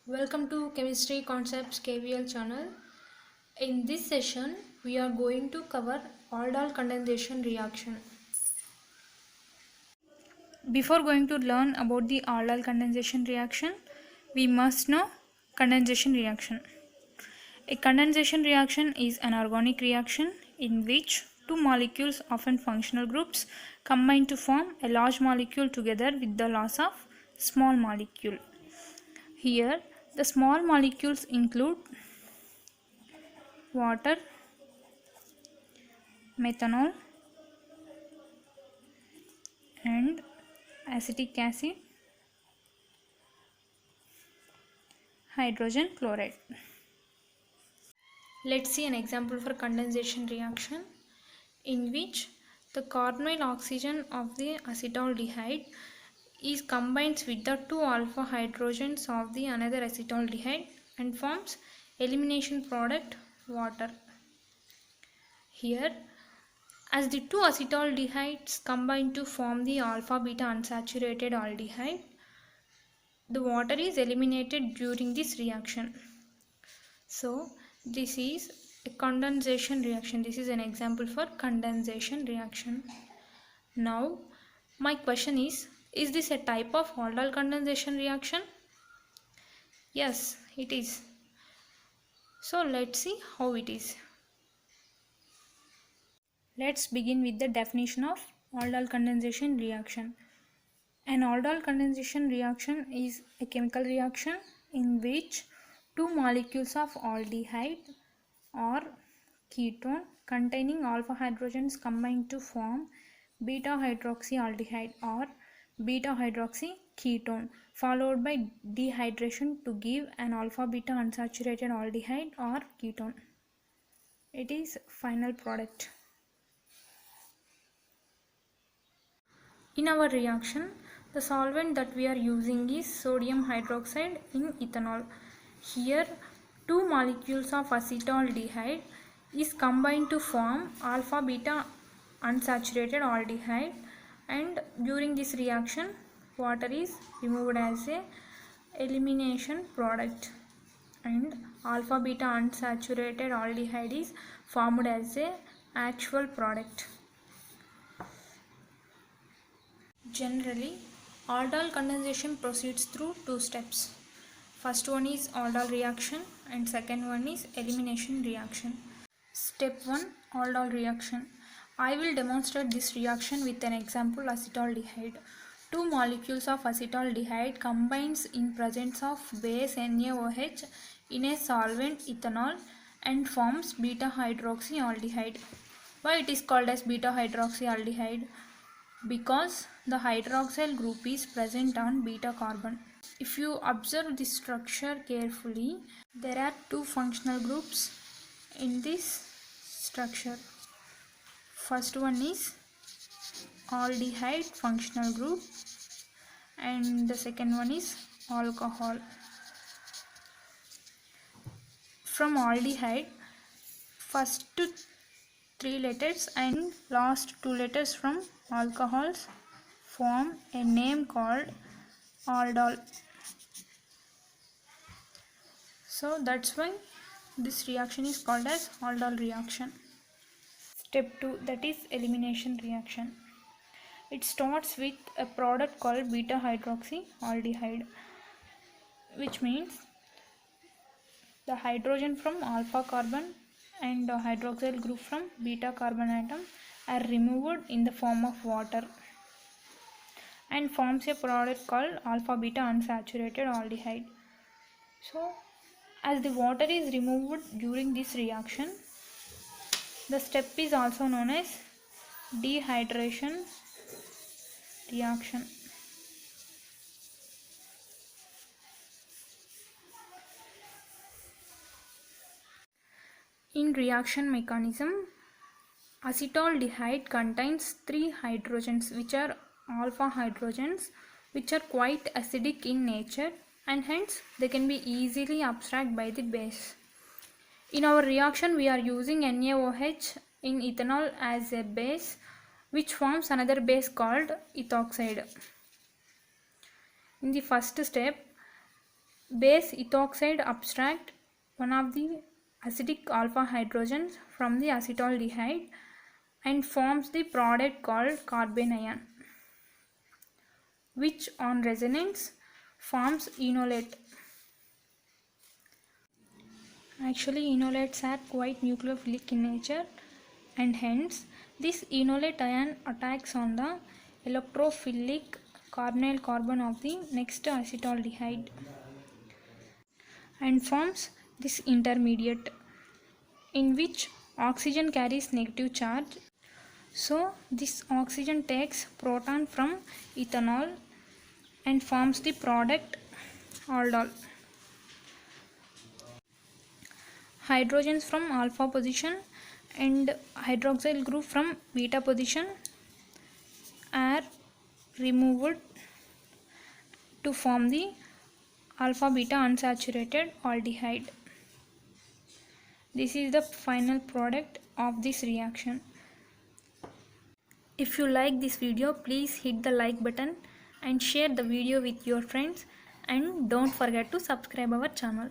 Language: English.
Welcome to Chemistry Concepts KVL channel. In this session, we are going to cover aldol condensation reaction. Before going to learn about the aldol condensation reaction, we must know condensation reaction. A condensation reaction is an organic reaction in which two molecules, often functional groups, combine to form a large molecule together with the loss of small molecule. Here, the small molecules include water, methanol, and acetic acid, hydrogen chloride. Let's see an example for condensation reaction in which the carbonyl oxygen of the acetaldehyde is combines with the two alpha hydrogens of the another acetaldehyde and forms elimination product water. Here, as the two acetaldehydes combine to form the alpha beta unsaturated aldehyde, the water is eliminated during this reaction. So this is a condensation reaction. This is an example for condensation reaction. Now my question is this a type of aldol condensation reaction? Yes, it is. So let's see how it is. Let's begin with the definition of aldol condensation reaction. An aldol condensation reaction is a chemical reaction in which two molecules of aldehyde or ketone containing alpha hydrogens combine to form beta hydroxyaldehyde or beta hydroxy ketone, followed by dehydration to give an alpha beta unsaturated aldehyde or ketone. It is final product. In our reaction, the solvent that we are using is sodium hydroxide in ethanol. Here, two molecules of acetaldehyde is combined to form alpha beta unsaturated aldehyde, and during this reaction water is removed as a elimination product and alpha beta unsaturated aldehyde is formed as a actual product. Generally, aldol condensation proceeds through two steps. First one is aldol reaction and second one is elimination reaction. Step 1, aldol reaction. I will demonstrate this reaction with an example acetaldehyde. Two molecules of acetaldehyde combines in presence of base NaOH in a solvent ethanol and forms beta hydroxyaldehyde. Why it is called as beta hydroxyaldehyde? Because the hydroxyl group is present on beta carbon. If you observe this structure carefully, there are two functional groups in this structure. First one is aldehyde functional group and the second one is alcohol. From aldehyde, first three letters and last two letters from alcohols form a name called aldol. So that's why this reaction is called as aldol reaction. Step 2, that is elimination reaction. It starts with a product called beta hydroxyaldehyde, which means the hydrogen from alpha carbon and the hydroxyl group from beta carbon atom are removed in the form of water and forms a product called alpha beta unsaturated aldehyde. So as the water is removed during this reaction, the step is also known as dehydration reaction. In reaction mechanism, acetaldehyde contains three hydrogens which are alpha hydrogens, which are quite acidic in nature and hence they can be easily abstracted by the base. In our reaction, we are using NaOH in ethanol as a base, which forms another base called ethoxide. In the first step, Base ethoxide abstract one of the acidic alpha hydrogens from the acetaldehyde and forms the product called carbanion, which on resonance forms enolate. Actually, enolates are quite nucleophilic in nature, and hence this enolate ion attacks on the electrophilic carbonyl carbon of the next acetaldehyde and forms this intermediate in which oxygen carries negative charge. So this oxygen takes proton from ethanol and forms the product aldol. Hydrogens from alpha position and hydroxyl group from beta position are removed to form the alpha beta unsaturated aldehyde. This is the final product of this reaction. If you like this video, please hit the like button and share the video with your friends, and don't forget to subscribe our channel.